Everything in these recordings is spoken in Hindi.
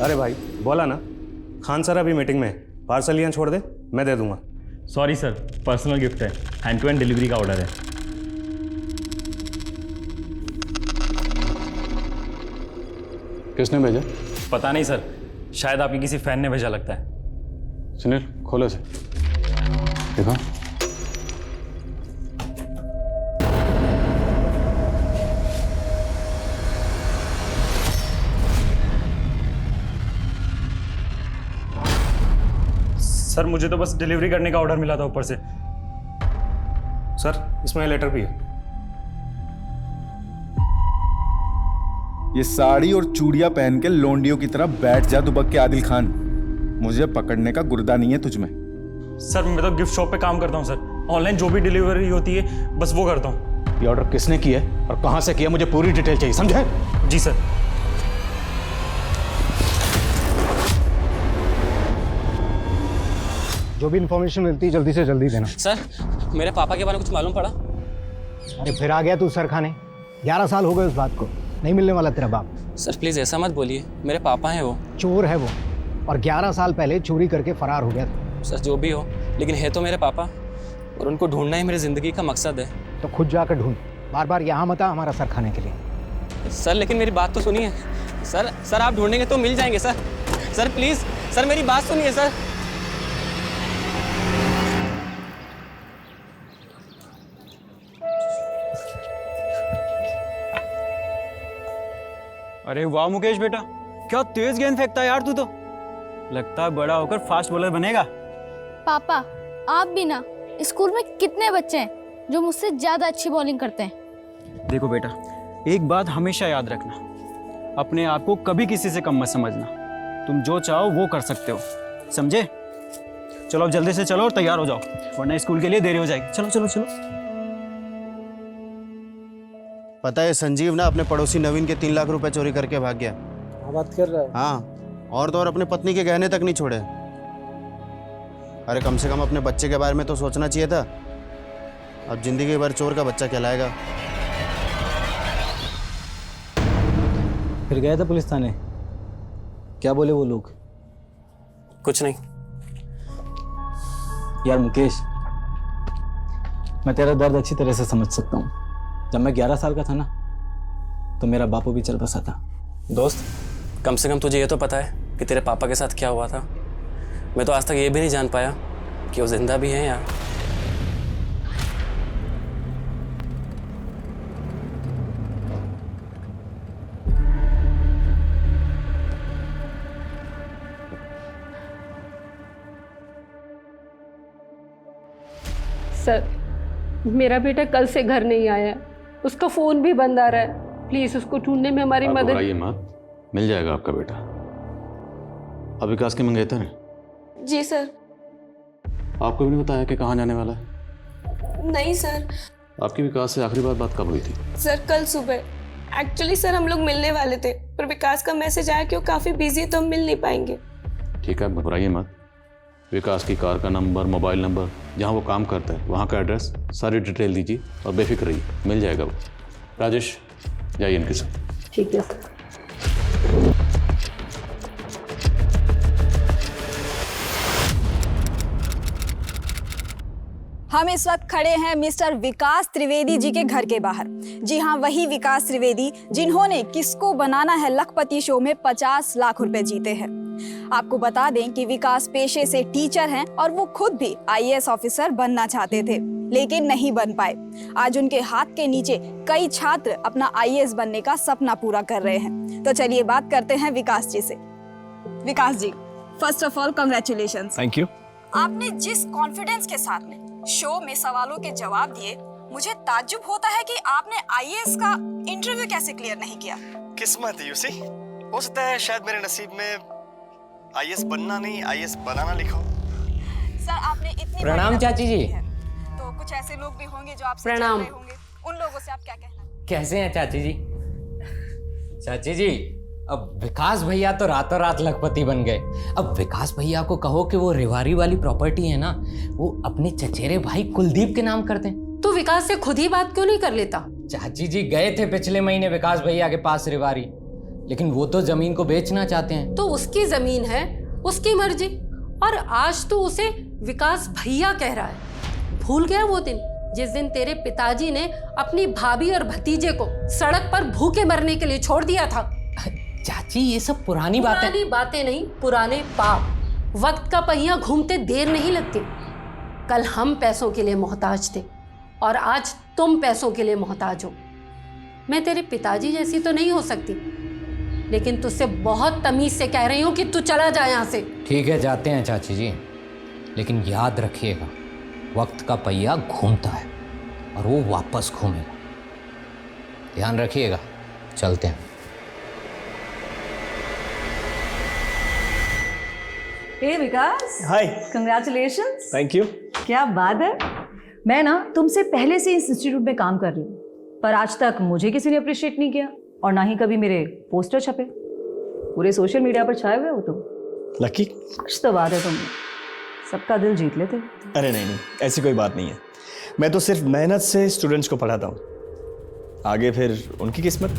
अरे भाई बोला ना, खान सर अभी मीटिंग में है, पार्सल यहाँ छोड़ दे, मैं दे दूंगा। सॉरी सर, पर्सनल गिफ्ट है, हैंड टू हैंड डिलीवरी का ऑर्डर है। किसने भेजा? पता नहीं सर, शायद आपके किसी फैन ने भेजा लगता है। सुनील खोलो से, देखो। सर मुझे तो बस डिलीवरी करने का ऑर्डर मिला था ऊपर से। सर इसमें लेटर भी है। ये साड़ी और चूड़ियां पहन के लोंडियों की तरह बैठ जा दुबक के आदिल खान। मुझे पकड़ने का गुर्दा नहीं है तुझमें। सर मैं तो गिफ्ट शॉप पे काम करता हूँ सर, ऑनलाइन जो भी डिलीवरी होती है बस वो करता हूँ। ये ऑर्डर किसने किया है और कहां से किया, मुझे पूरी डिटेल चाहिए, समझे? जी सर। जो भी इंफॉर्मेशन मिलती है जल्दी से जल्दी देना। सर मेरे पापा के बारे में कुछ मालूम पड़ा? अरे फिर आ गया तू सर खाने। 11 साल हो गए उस बात को, नहीं मिलने वाला तेरा बाप। सर प्लीज़ ऐसा मत बोलिए, मेरे पापा हैं वो। चोर है वो, और 11 साल पहले चोरी करके फरार हो गया था। सर जो भी हो, लेकिन है तो मेरे पापा, और उनको ढूंढना ही मेरी ज़िंदगी का मकसद है। तो खुद जाकर ढूंढ, बार बार यहाँ मत आ हमारा सर खाने के लिए। सर लेकिन मेरी बात तो सुनिए सर आप ढूंढेंगे तो मिल जाएंगे सर। सर प्लीज़ सर मेरी बात सुनिए सर। अरे वाह मुकेश बेटा, क्या तेज गेंद फेंकता है यार तू तो। लगता है बड़ा होकर फास्ट बॉलर बनेगा। पापा आप भी ना, स्कूल में कितने बच्चे हैं जो मुझसे ज्यादा अच्छी बॉलिंग करते हैं। देखो बेटा, एक बात हमेशा याद रखना, अपने आप को कभी किसी से कम मत समझना। तुम जो चाहो वो कर सकते हो, समझे? चलो अब जल्दी से चलो और तैयार हो जाओ, वरना स्कूल के लिए देरी हो जाएगी। चलो चलो चलो। पता है संजीव ना अपने पड़ोसी नवीन के 3 लाख रुपए चोरी करके भाग गया। क्या बात कर रहा है? हाँ, और तो और अपने पत्नी के गहने तक नहीं छोड़े। अरे कम से कम अपने बच्चे के बारे में तो सोचना चाहिए था। अब जिंदगी भर चोर का बच्चा कहलाएगा। फिर गया था पुलिस थाने, क्या बोले वो लोग? कुछ नहीं। यार मुकेश, मैं तेरा दर्द अच्छी तरह से समझ सकता हूँ। जब मैं 11 साल का था ना, तो मेरा बापू भी चल बसा था। दोस्त कम से कम तुझे ये तो पता है कि तेरे पापा के साथ क्या हुआ था। मैं तो आज तक ये भी नहीं जान पाया कि वो जिंदा भी हैं या। सर मेरा बेटा कल से घर नहीं आया, उसका फोन भी बंद आ रहा है। प्लीज उसको ढूंढने में हमारी मदद। घबराइए मत, मिल जाएगा आपका बेटा। अब विकास के मंगेतर हैं? जी सर। आपको भी नहीं बताया कि कहाँ जाने वाला है? नहीं सर। आपकी विकास से आखिरी बात कब हुई थी? सर कल सुबह। एक्चुअली सर हम लोग मिलने वाले थे, पर विकास का मैसेज आया कि वो काफ़ी बिजी है तो हम मिल नहीं पाएंगे। ठीक है, घबराइए मत। विकास की कार का नंबर, मोबाइल नंबर, जहाँ वो काम करता है वहाँ का एड्रेस, सारी डिटेल दीजिए और बेफिक्र रहिए, मिल जाएगा वो। राजेश जाइए इनके साथ। ठीक है सर। हम इस वक्त खड़े हैं मिस्टर विकास त्रिवेदी जी के घर के बाहर। जी हाँ, वही विकास त्रिवेदी जिन्होंने किसको बनाना है लखपति शो में 50 लाख रुपए जीते हैं। आपको बता दें कि विकास पेशे से टीचर हैं और वो खुद भी आईएएस ऑफिसर बनना चाहते थे, लेकिन नहीं बन पाए। आज उनके हाथ के नीचे कई छात्र अपना आईएएस बनने का सपना पूरा कर रहे हैं। तो चलिए बात करते हैं विकास जी से। Vikas ji, first of all congratulations. Thank you. आपने जिस कॉन्फिडेंस के साथ में शो में सवालों के जवाब दिए, मुझे ताज्जुब होता है कि आपने आईएएस का इंटरव्यू कैसे क्लियर नहीं किया। किस्मत है यूसी, हो सकता है शायद मेरे नसीब में आईएएस बनना नहीं आईएएस बनाना लिखा हो। सर आपने इतनी प्रणाम चाची जी। तो कुछ ऐसे लोग भी होंगे जो आपसे प्रणाम चिढ़ रहे होंगे, उन लोगों से आप क्या कहना? कैसे हैं चाची जी? चाची जी, अब विकास भैया तो रातों रात लखपति बन गए। अब विकास भैया को कहो कि वो रेवाड़ी वाली प्रॉपर्टी है ना, वो अपने चचेरे भाई कुलदीप के नाम कर दें। तो विकास से खुद ही बात क्यों नहीं कर लेता? चाची जी गए थे पिछले महीने विकास भैया के पास रेवाड़ी, लेकिन वो तो जमीन को बेचना चाहते हैं। तो उसकी जमीन है, उसकी मर्जी। और आज तो उसे विकास भैया कह रहा है। भूल गया वो दिन जिस दिन तेरे पिताजी ने अपनी भाभी और भतीजे को सड़क पर भूखे मरने के लिए छोड़ दिया था? चाची ये सब पुरानी बातें नहीं, पुराने पाप। वक्त का पहिया घूमते देर नहीं लगती। कल हम पैसों के लिए मोहताज थे और आज तुम पैसों के लिए मोहताज हो। मैं तेरे पिताजी जैसी तो नहीं हो सकती, लेकिन तुझसे बहुत तमीज से कह रही हूँ कि तू चला जा यहाँ से। ठीक है, जाते हैं चाची जी, लेकिन याद रखिएगा वक्त का पहिया घूमता है और वो वापस घूमेगा। ध्यान रखिएगा। चलते हैं। हे विकास, हाय, कंग्रेचुलेशंस। Thank you. क्या बात है। मैं ना तुमसे पहले से इस इंस्टीट्यूट में काम कर रही हूँ, पर आज तक मुझे किसी ने अप्रिशिएट नहीं किया और ना ही कभी मेरे पोस्टर छपे। पूरे सोशल मीडिया पर छाए हुए हो तुम। लकी, कुछ तो बात है, तुम सबका दिल जीत लेते। अरे नहीं, ऐसी कोई बात नहीं है। मैं तो सिर्फ मेहनत से स्टूडेंट्स को पढ़ाता हूँ, आगे फिर उनकी किस्मत।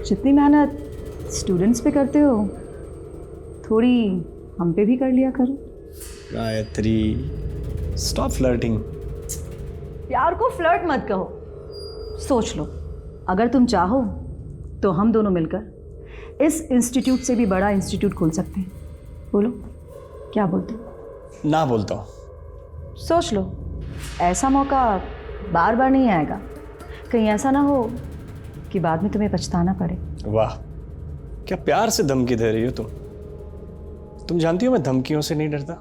जितनी मेहनत स्टूडेंट्स पे करते हो, थोड़ी हम पे भी कर लिया करो। Gayatri, stop flirting. प्यार को फ्लर्ट मत कहो। सोच लो, अगर तुम चाहो तो हम दोनों मिलकर इस इंस्टीट्यूट से भी बड़ा इंस्टीट्यूट खोल सकते हैं। बोलो, क्या बोलते हो? ना बोलता हूँ। सोच लो, ऐसा मौका बार बार नहीं आएगा। कहीं ऐसा ना हो कि बाद में तुम्हें पछताना पड़े। वाह, क्या प्यार से धमकी दे रही हो तुम जानती हो मैं धमकियों से नहीं डरता।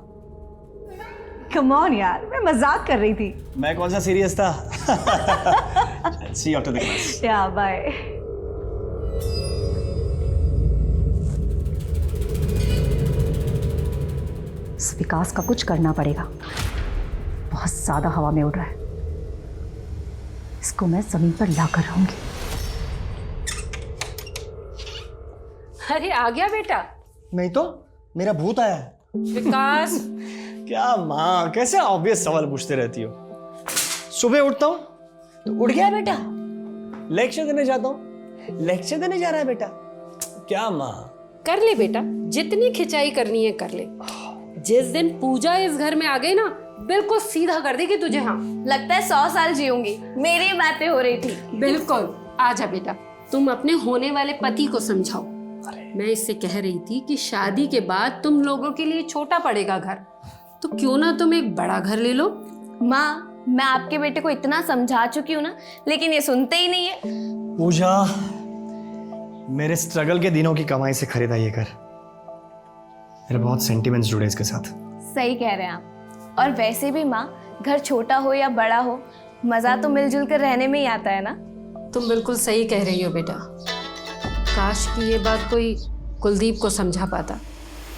कम ऑन यार, मैं मजाक कर रही थी। मैं कौन सा सीरियस था। सी यू आफ्टर द क्लास। या बाय। इस विकास का कुछ करना पड़ेगा। बहुत ज्यादा हवा में उड़ रहा है। इसको मैं जमीन पर लाकर रहूंगी। अरे आ गया बेटा। नहीं तो मेरा भूत आया है। विकास। क्या माँ, कैसे ऑब्वियस सवाल पूछते रहती हो। सुबह उठता हूँ तो उठ गया बेटा, लेक्चर देने जाता हूँ, लेक्चर देने जा रहा है बेटा। क्या माँ। कर ले बेटा, जितनी खिंचाई करनी है कर ले। जिस दिन पूजा इस घर में आ गई ना, बिल्कुल सीधा कर देगी तुझे। हाँ, लगता है 100 साल जीऊंगी। मेरी बातें हो रही थी। बिल्कुल। आजा बेटा, तुम अपने होने वाले पति को समझाओ। मैं इससे कह रही थी कि शादी के बाद तुम लोगों के लिए छोटा पड़ेगा घर, तो क्यों ना तुम एक बड़ा घर ले लो। माँ, मैं आपके बेटे को इतना समझा चुकी हूँ ना, लेकिन ये सुनते ही नहीं है। पूजा, मेरे स्ट्रगल के दिनों की कमाई से खरीदा ये घर। मेरे बहुत सेंटिमेंट्स जुड़े इसके साथ। सही कह रहे हैं आप। और वैसे भी माँ, घर छोटा हो या बड़ा हो, मजा तो मिलजुल कर रहने में ही आता है ना। तुम बिल्कुल सही कह रही हो बेटा। काश कि ये बात कोई कुलदीप को समझा पाता।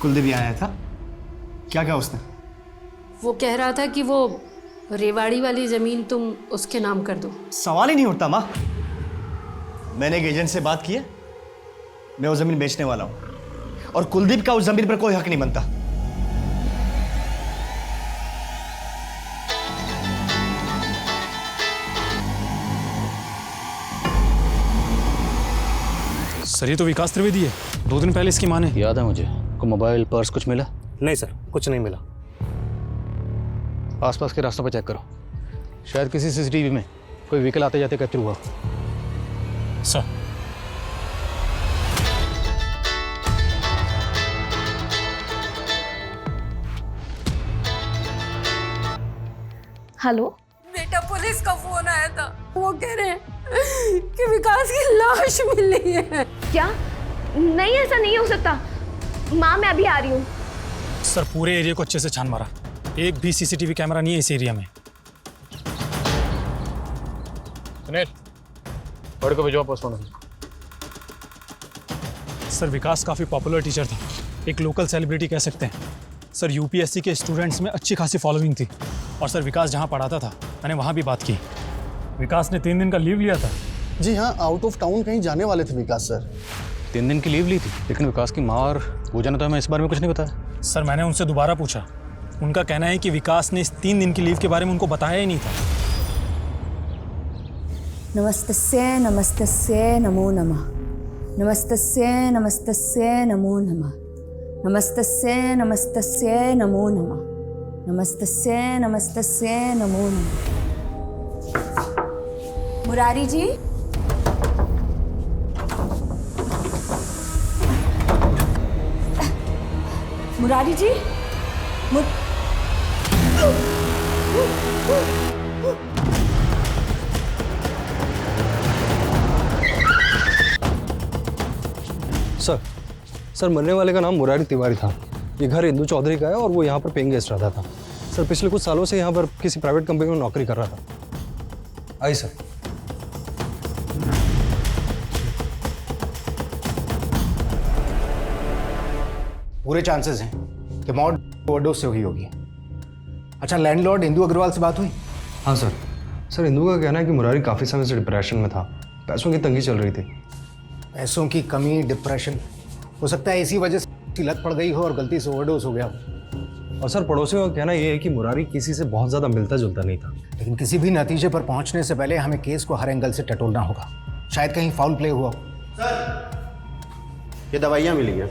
कुलदीप आया था, क्या कहा उसने? वो कह रहा था कि वो रेवाड़ी वाली जमीन तुम उसके नाम कर दो। सवाल ही नहीं उठता माँ। मैंने एक एजेंट से बात की है, मैं वो जमीन बेचने वाला हूँ और कुलदीप का उस जमीन पर कोई हक नहीं बनता। सर ये तो विकास त्रिवेदी है। 2 दिन पहले इसकी मां ने। याद है मुझे। को मोबाइल, पर्स कुछ मिला? नहीं सर, कुछ नहीं मिला। आसपास के रास्तों पर चेक करो, शायद किसी सीसीटीवी में कोई व्हीकल आते जाते कैप्चर हुआ। सर। हेलो बेटा, पुलिस का फोन आया था। वो कह रहे हैं कि विकास की लाश मिली है। क्या? नहीं, ऐसा नहीं हो सकता। माँ, मैं अभी आ रही हूँ। सर पूरे एरिया को अच्छे से छान मारा, एक भी सीसीटीवी कैमरा नहीं है इस एरिया में। सुनील, बड़े को भिजवा पोस्टमार्टम। सर विकास काफ़ी पॉपुलर टीचर था, एक लोकल सेलिब्रिटी कह सकते हैं। सर यूपीएससी के स्टूडेंट्स में अच्छी खासी फॉलोइंग थी और सर विकास जहाँ पढ़ाता था मैंने वहाँ भी बात की। विकास ने 3 दिन का लीव लिया था। जी हाँ, आउट ऑफ टाउन कहीं जाने वाले थे विकास सर। 3 दिन की लीव ली थी, लेकिन विकास की माँ और पूजा ने तो हमें इस बारे में कुछ नहीं बताया। सर मैंने उनसे दोबारा पूछा, उनका कहना है कि विकास ने इस 3 दिन की लीव के बारे में उनको बताया ही नहीं था। नमस्तस्यै नमस्तस्यै नमो नमः। नमस्तस्यै नमस्तस्यै नमो नमः। नमस्तस्यै नमस्तस्यै नमो नमः। नमस्तस्यै नमस्तस्यै नमो नमः। मुरारी जी, मुरारी जी, सर मरने वाले का नाम मुरारी तिवारी था। ये घर इंदू चौधरी का है और वो यहाँ पर पेइंग गेस्ट रहता था। सर पिछले कुछ सालों से यहाँ पर किसी प्राइवेट कंपनी में नौकरी कर रहा था। आइए सर। पूरे चांसेस हैं कि मौत ओवरडोज से हुई होगी। अच्छा, लैंडलॉर्ड इंदू अग्रवाल से बात हुई? हाँ सर इंदू का कहना है कि मुरारी काफ़ी समय से डिप्रेशन में था, पैसों की तंगी चल रही थी। पैसों की कमी, डिप्रेशन, हो सकता है इसी वजह से लत पड़ गई हो और गलती से ओवरडोज हो गया हो। और सर पड़ोसियों का कहना यह है कि मुरारी किसी से बहुत ज़्यादा मिलता जुलता नहीं था। लेकिन किसी भी नतीजे पर पहुंचने से पहले हमें केस को हर एंगल से टटोलना होगा। शायद कहीं फाउल प्ले हुआ हो। ये दवाइयाँ मिली हैं।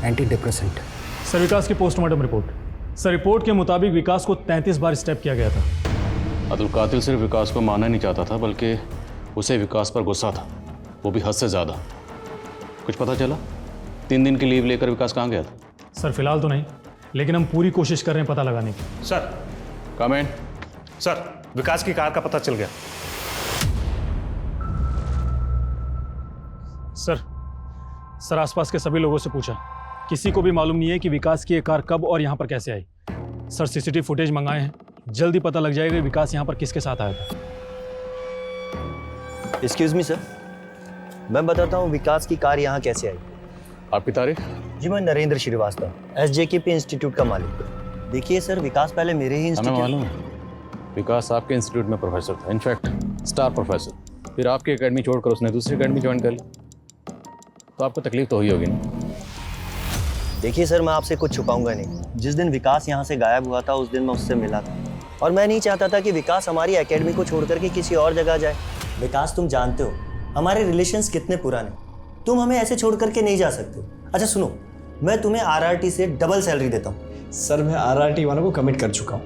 Anti depressant. सर विकास की पोस्टमार्टम रिपोर्ट। सर रिपोर्ट के मुताबिक विकास को 33 बार स्टेप किया गया था। अब्दुल कातिल सिर्फ विकास को मारना नहीं चाहता था, बल्कि उसे विकास पर गुस्सा था, वो भी हद से ज़्यादा। कुछ पता चला 3 दिन की लीव लेकर विकास कहाँ गया था? सर फिलहाल तो नहीं, लेकिन हम पूरी कोशिश कर रहे हैं पता लगाने की। Sir comment. सर विकास की कार का पता चल गया। सर आसपास के सभी लोगों से पूछा, किसी को भी मालूम नहीं है कि विकास की ये कार कब और यहाँ पर कैसे आई। सर सीसीटीवी फुटेज मंगाए हैं, जल्दी पता लग जाएगा कि विकास यहाँ पर किसके साथ आया था। एक्सक्यूज मी सर, मैं बताता हूँ विकास की कार यहाँ कैसे आई। आपकी तारीफ? जी मैं नरेंद्र श्रीवास्तव, SJKP इंस्टीट्यूट का मालिक। देखिए सर, विकास पहले मेरे ही हमें मालूम है विकास आपके इंस्टीट्यूट में प्रोफेसर था, इनफैक्ट स्टार प्रोफेसर। फिर आपकी एकेडमी छोड़कर उसने दूसरी एकेडमी ज्वाइन कर ली, तो आपको तकलीफ तो हुई होगी ना? देखिए सर, मैं आपसे कुछ छुपाऊंगा नहीं। जिस दिन विकास यहाँ से गायब हुआ था उस दिन मैं उससे मिला था, और मैं नहीं चाहता था कि विकास हमारी एकेडमी को छोड़ करके किसी और जगह जाए। विकास, तुम जानते हो हमारे रिलेशंस कितने पुराने, तुम हमें ऐसे छोड़ करके नहीं जा सकते। अच्छा सुनो, मैं तुम्हें RRT से डबल सैलरी देता हूँ। सर मैं RRT वालों को कमिट कर चुका हूँ,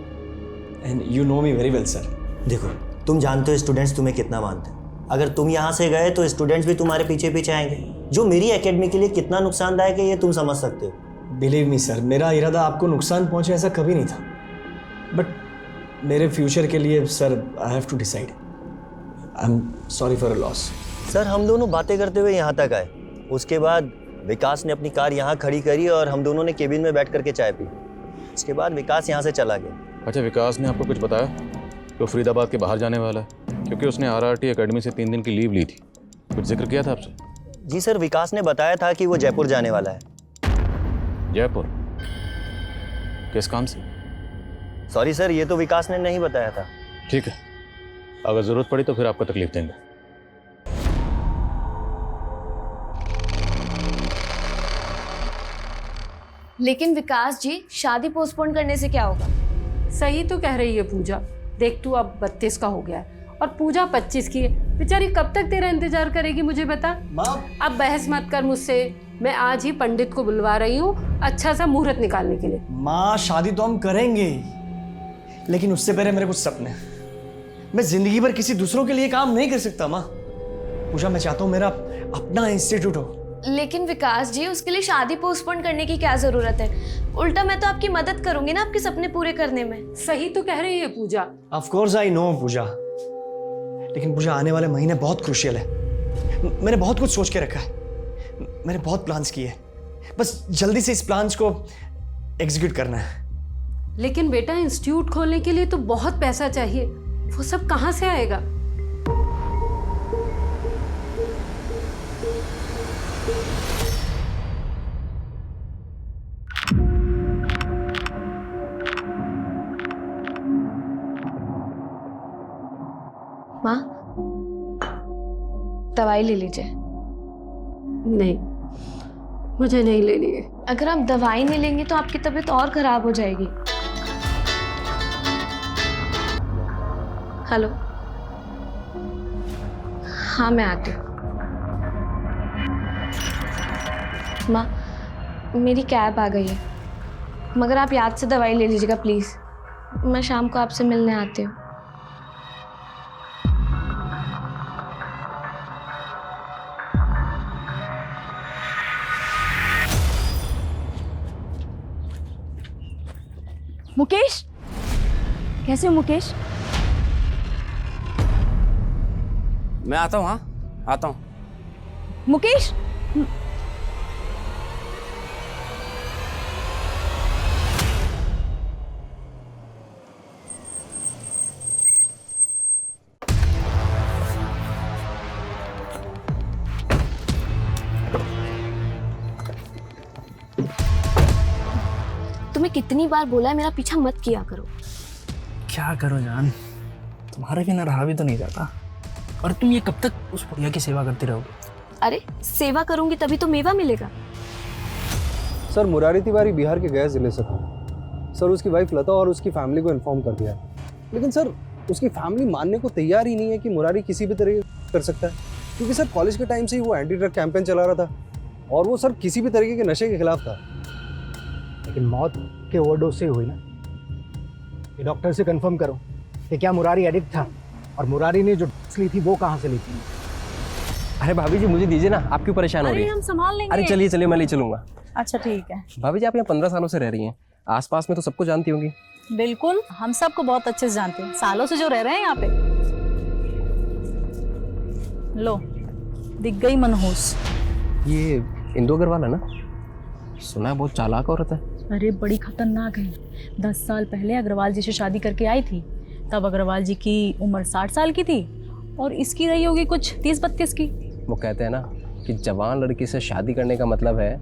and you know me very well sir. देखो, तुम जानते हो स्टूडेंट्स तुम्हें कितना मानते हैं। अगर तुम यहाँ से गए तो स्टूडेंट्स भी तुम्हारे पीछे पीछे आएंगे, जो मेरी एकेडमी के लिए कितना नुकसानदायक है ये तुम समझ सकते हो। बिलीव मी सर, मेरा इरादा आपको नुकसान पहुँचे ऐसा कभी नहीं था, बट मेरे फ्यूचर के लिए sir I have to decide. I am sorry for a loss. Sir हम दोनों बातें करते हुए यहाँ तक आए, उसके बाद विकास ने अपनी कार यहाँ खड़ी करी और हम दोनों ने केबिन में बैठ करके चाय पी। उसके बाद विकास यहाँ से चला गया। अच्छा, विकास ने आपको कुछ बताया कि वो फरीदाबाद के बाहर जाने वाला है? क्योंकि उसने RRT एकेडमी से 3 दिन की लीव ली थी। कुछ जिक्र किया था आपसे? जी सर, विकास ने बताया था कि वो जयपुर जाने वाला है। जयपुर? किस काम से? सॉरी सर, ये तो विकास ने नहीं बताया था। ठीक है, अगर ज़रूरत पड़ी तो फिर आपको तकलीफ देंगे। लेकिन विकास जी, शादी पोस्टपोन करने से क्या होगा? सही तो कह रही है पूजा। देख तू अब 32 का हो गया है और पूजा 25 की है। बेचारी कब तक तेरा इंतजार करेगी मुझे बता। अब बहस मत कर मुझसे, मैं आज ही पंडित को बुलवा रही हूँ अच्छा सा मुहूर्त निकालने के लिए। माँ शादी तो हम करेंगे, लेकिन उससे पहले मेरे कुछ सपने हैं। मैं जिंदगी भर किसी दूसरों के लिए काम नहीं कर सकता माँ। पूजा, मैं चाहता हूँ मेरा अपना इंस्टीट्यूट हो। लेकिन विकास जी, उसके लिए शादी पोस्टपोन करने की क्या जरूरत है? उल्टा मैं तो आपकी मदद करूंगी ना आपके सपने पूरे करने में। सही तो कह रही है पूजा। ऑफ कोर्स आई नो पूजा, लेकिन पूजा आने वाले महीने बहुत क्रूशियल है। मैंने बहुत कुछ सोच के रखा है, मैंने बहुत प्लान्स किए हैं, बस जल्दी से इस प्लान्स को एग्जीक्यूट करना है। लेकिन बेटा, इंस्टीट्यूट खोलने के लिए तो बहुत पैसा चाहिए, वो सब कहाँ से आएगा? माँ, दवाई ले लीजिए। नहीं, मुझे नहीं लेनी है। अगर आप दवाई नहीं लेंगे तो आपकी तबीयत और खराब हो जाएगी। हेलो, हाँ मैं आती हूँ। माँ, मेरी कैब आ गई है, मगर आप याद से दवाई ले लीजिएगा प्लीज़। मैं शाम को आपसे मिलने आती हूँ। मुकेश, कैसे हो मुकेश? मैं आता हूँ, हाँ आता हूँ। मुकेश, तुम्हें कितनी बार बोला है मेरा पीछा मत किया करो। क्या करो जान, तुम्हारे बिना रहा भी तो नहीं जाता। और तुम ये कब तक उस बुढ़िया की सेवा करती रहोगे? अरे सेवा करूंगी तभी तो मेवा मिलेगा। सर मुरारी तिवारी बिहार के गया जिले से था सर। उसकी वाइफ लता और उसकी फैमिली को इन्फॉर्म कर दिया, लेकिन सर उसकी फैमिली मानने को तैयार ही नहीं है कि मुरारी किसी भी तरीके कर सकता है, क्योंकि सर कॉलेज के टाइम से ही वो एंटी ड्रग कैंपेन चला रहा था और वो सर किसी भी तरीके के नशे के खिलाफ था। लेकिन मौत के ओवरडोज से हुई ना। ये डॉक्टर से कंफर्म करो कि क्या मुरारी एडिक्ट था, और मुरारी ने जो ड्रग्स ली थी वो कहाँ से ली थी। अरे भाभी जी मुझे दीजिए ना, आप क्यों परेशान हो रही अरे है? हम संभाल लेंगे। अरे चलिए चलिए, मैं ले चलूंगा। अच्छा ठीक है। भाभी जी आप यहाँ 15 सालों से रह रही हैं, आसपास में तो सबको जानती होंगी। बिल्कुल, हम सबको बहुत अच्छे से जानते हैं, सालों से जो रह रहे हैं यहाँ पे। लो, दिख गई मनहूस। ये इंदु अग्रवाल है ना? सुना है बहुत चालाक औरत है। अरे बड़ी खतरनाक है। 10 साल पहले अग्रवाल जी से शादी करके आई थी, तब अग्रवाल जी की उम्र 60 साल की थी और इसकी रही होगी कुछ 30-32 की। वो कहते हैं ना कि जवान लड़की से शादी करने का मतलब है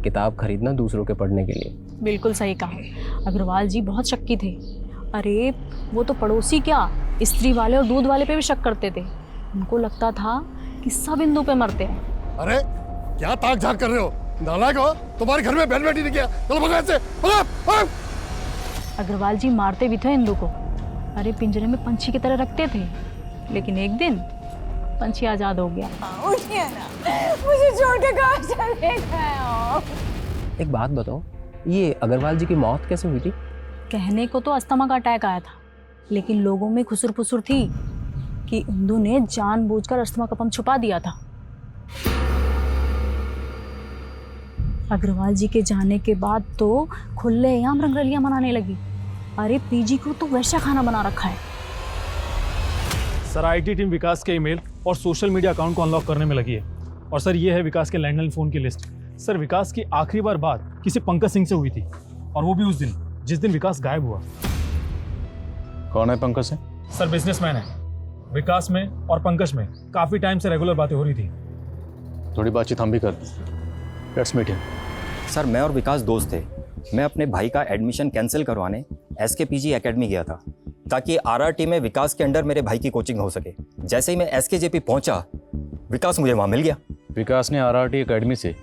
किताब खरीदना दूसरों के पढ़ने के लिए। बिल्कुल सही कहा। अग्रवाल जी बहुत शक्की थे। अरे वो तो पड़ोसी क्या, स्त्री वाले और दूध वाले पे भी शक करते थे। उनको लगता था कि सब इंदु पे मरते हैं। अरे क्या ताक झाक कर रहे हो? नालायक हो, तुम्हारे घर में बहन बेटी नहीं किया। चलो भगा इससे, भगा। अग्रवाल जी मारते भी थे इंदु को। अरे पिंजरे में पंछी की तरह रखते थे, लेकिन एक दिन पंछी आजाद हो गया। उठिए ना, मुझे छोड़ के कहाँ चले गए हो? एक बात बताओ, ये अग्रवाल जी की मौत कैसे हुई थी? कहने को तो अस्थमा का अटैक आया था, लेकिन लोगों में खुसुर फुसुर थी कि इंदु ने जानबूझकर अस्थमा का पंप छुपा दिया था। अग्रवाल जी के जाने के बाद तो खुलेआम रंगरलियां मनाने लगी। अरे पीजी को तो वैसा खाना बना रखा है। सर आईटी टीम विकास के ईमेल और सोशल मीडिया अकाउंट को अनलॉक करने में लगी है। और सर ये है विकास के लैंडलाइन फ़ोन की लिस्ट। सर विकास की आखिरी बार बात किसी पंकज सिंह से हुई थी, और वो भी उस दिन जिस दिन विकास गायब हुआ। कौन है पंकज सिंह? सर बिजनेसमैन है। विकास में और पंकज में काफ़ी टाइम से रेगुलर बातें हो रही थी। थोड़ी बातचीत हम भी करते हैं। Let's meet him. सर मैं और विकास दोस्त थे। मैं अपने भाई का एडमिशन कैंसिल करवाने SKPG एकेडमी गया था, ताकि RRT में विकास के अंडर मेरे भाई की कोचिंग हो सके। जैसे ही मैं SKJP पहुंचा, विकास मुझे वहां मिल गया। विकास ने RRT एकेडमी से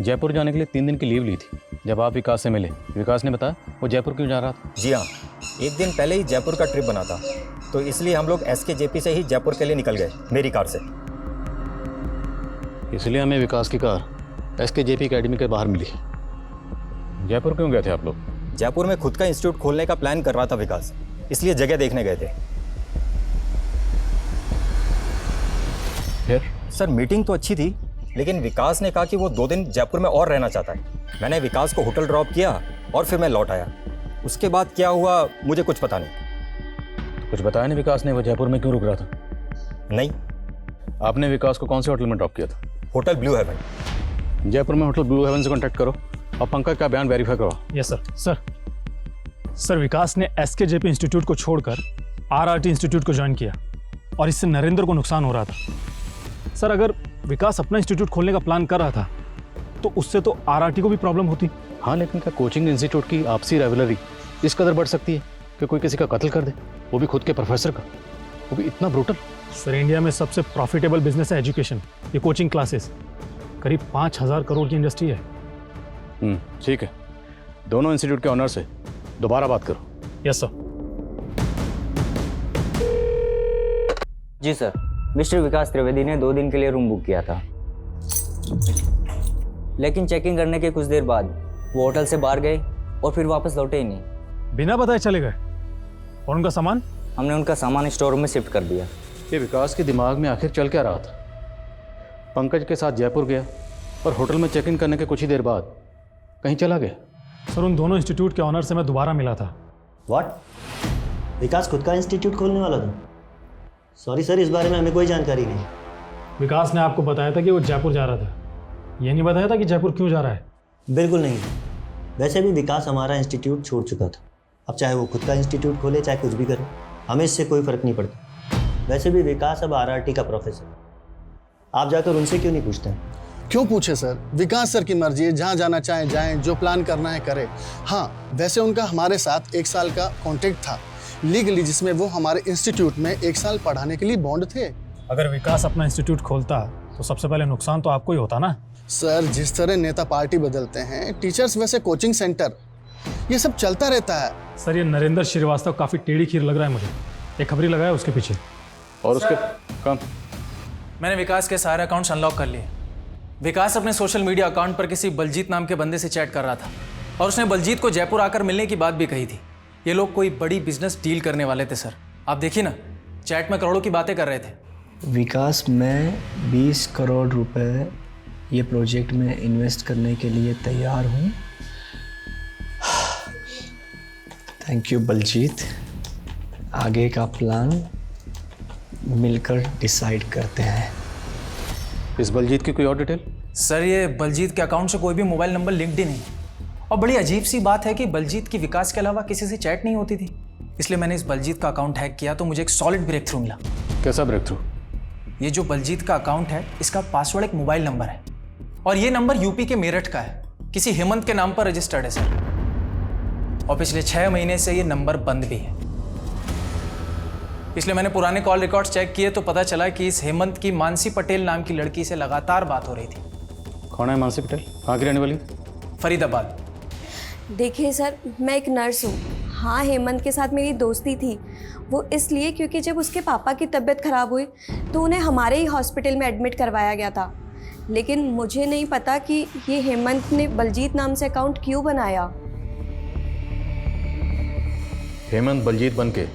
जयपुर जाने के लिए 3 दिन की लीव ली थी। जब आप विकास से मिले, विकास ने बताया वो जयपुर क्यों जा रहा था? जी हाँ, एक दिन पहले ही जयपुर का ट्रिप बना था, तो इसलिए हम लोग SKJP से ही जयपुर के लिए निकल गए, मेरी कार से। इसलिए हमें विकास की कार SKJP एकेडमी के बाहर मिली। जयपुर क्यों गए थे आप लोग? जयपुर में खुद का इंस्टीट्यूट खोलने का प्लान कर रहा था विकास, इसलिए जगह देखने गए थे। फिर? सर मीटिंग तो अच्छी थी, लेकिन विकास ने कहा कि वो 2 दिन जयपुर में और रहना चाहता है। मैंने विकास को होटल ड्रॉप किया और फिर मैं लौट आया। उसके बाद क्या हुआ मुझे कुछ पता नहीं। तो कुछ बताया नहीं विकास ने वो जयपुर में क्यों रुक रहा था? नहीं। आपने विकास को कौन से होटल में ड्रॉप किया था? Hotel Blue Heaven. जयपुर में होटल ब्लू हेवन से कॉन्टैक्ट करो और पंकज का बयान वेरीफाई करवाओ। Yes sir. सर विकास ने SKJP इंस्टीट्यूट को छोड़कर RRT इंस्टीट्यूट को ज्वाइन किया, और इससे नरेंद्र को नुकसान हो रहा था। सर अगर विकास अपना इंस्टीट्यूट खोलने का प्लान कर रहा था, तो उससे तो RRT को भी प्रॉब्लम होती। हाँ, लेकिन क्या कोचिंग इंस्टीट्यूट की आपसी राइवलरी इस कदर बढ़ सकती है कि कोई किसी का कत्ल कर दे, वो भी खुद के प्रोफेसर का, वो भी इतना ब्रूटल? सर इंडिया में सबसे प्रॉफिटेबल बिजनेस है एजुकेशन, ये कोचिंग क्लासेस। करीब 5,000 करोड़ की इंडस्ट्री है। ठीक है, दोनों इंस्टीट्यूट के ऑनर से दोबारा बात करो। Yes sir. जी सर, मिस्टर विकास त्रिवेदी ने 2 दिन के लिए रूम बुक किया था, लेकिन चेकिंग करने के कुछ देर बाद वो होटल से बाहर गए और फिर वापस लौटे ही नहीं। बिना बताए चले गए। और उनका सामान? हमने उनका सामान स्टोर रूम में शिफ्ट कर दिया। ये विकास के दिमाग में आखिर चल क्या रहा था? पंकज के साथ जयपुर गया और होटल में चेक इन करने के कुछ ही देर बाद कहीं चला गया। सर, उन दोनों इंस्टीट्यूट के ऑनर से मैं दोबारा मिला था। व्हाट? विकास खुद का इंस्टीट्यूट खोलने वाला था? सॉरी सर, इस बारे में हमें कोई जानकारी नहीं। विकास ने आपको बताया था कि वो जयपुर जा रहा था, ये नहीं बताया था कि जयपुर क्यों जा रहा है? बिल्कुल नहीं। वैसे भी विकास हमारा इंस्टीट्यूट छोड़ चुका था। अब चाहे वो खुद का इंस्टीट्यूट खोले चाहे कुछ भी करे, हमें इससे कोई फ़र्क नहीं पड़ता। वैसे भी विकास अब RRT का प्रोफेसर। आप जाकर उनसे क्यों नहीं पूछते हैं? क्यों पूछे सर, विकास सर की मर्जी है, जहाँ जाना चाहे जाएं, जो प्लान करना है करें। हाँ, वैसे उनका हमारे साथ 1 साल का कॉन्ट्रैक्ट था लीगली, जिसमें वो हमारे इंस्टीट्यूट में 1 साल पढ़ाने के लिए बॉन्ड थे। अगर विकास अपना इंस्टीट्यूट खोलता तो सबसे पहले नुकसान तो आपको ही होता ना। सर, जिस तरह नेता पार्टी बदलते हैं, टीचर्स वैसे कोचिंग सेंटर, ये सब चलता रहता है। सर, ये नरेंद्र श्रीवास्तव काफ़ी टेढ़ी खीर लग रहा है मुझे। एक खबरी लगाया उसके पीछे। और उसके काम? मैंने विकास के सारे अकाउंट्स अनलॉक कर लिए। विकास अपने सोशल मीडिया अकाउंट पर किसी बलजीत नाम के बंदे से चैट कर रहा था और उसने बलजीत को जयपुर आकर मिलने की बात भी कही थी। ये लोग कोई बड़ी बिजनेस डील करने वाले थे सर। आप देखिए ना, चैट में करोड़ों की बातें कर रहे थे। विकास, मैं 20 करोड़ रुपए ये प्रोजेक्ट में इन्वेस्ट करने के लिए तैयार हूँ। Thank you Baljeet. आगे का प्लान मिलकर डिसाइड करते हैं। इस बलजीत की कोई और डिटेल? सर, ये बलजीत के अकाउंट से कोई भी मोबाइल नंबर लिंक्ड ही नहीं। और बड़ी अजीब सी बात है कि बलजीत की विकास के अलावा किसी से चैट नहीं होती थी। इसलिए मैंने इस बलजीत का अकाउंट हैक किया तो मुझे एक सॉलिड ब्रेक थ्रू मिला। कैसा ब्रेक थ्रू? ये जो बलजीत का अकाउंट है, इसका पासवर्ड एक मोबाइल नंबर है और ये नंबर यूपी के मेरठ का है। किसी हेमंत के नाम पर रजिस्टर्ड है सर, और पिछले 6 महीने से ये नंबर बंद भी है। इसलिए मैंने पुराने कॉल रिकॉर्ड्स चेक किए तो पता चला कि इस हेमंत की मानसी पटेल नाम की लड़की से लगातार बात हो रही थी। कौन है मानसी पटेल? कहाँ की रहने वाली? फरीदाबाद। देखिए सर, मैं एक नर्स हूँ। हाँ, हेमंत के साथ मेरी दोस्ती थी। वो इसलिए क्योंकि जब उसके पापा की तबीयत खराब हुई तो उन्हें हमारे ही हॉस्पिटल में एडमिट करवाया गया था। लेकिन मुझे नहीं पता कि ये हेमंत ने बलजीत नाम से अकाउंट क्यों बनाया। हेमंत बलजीत बन के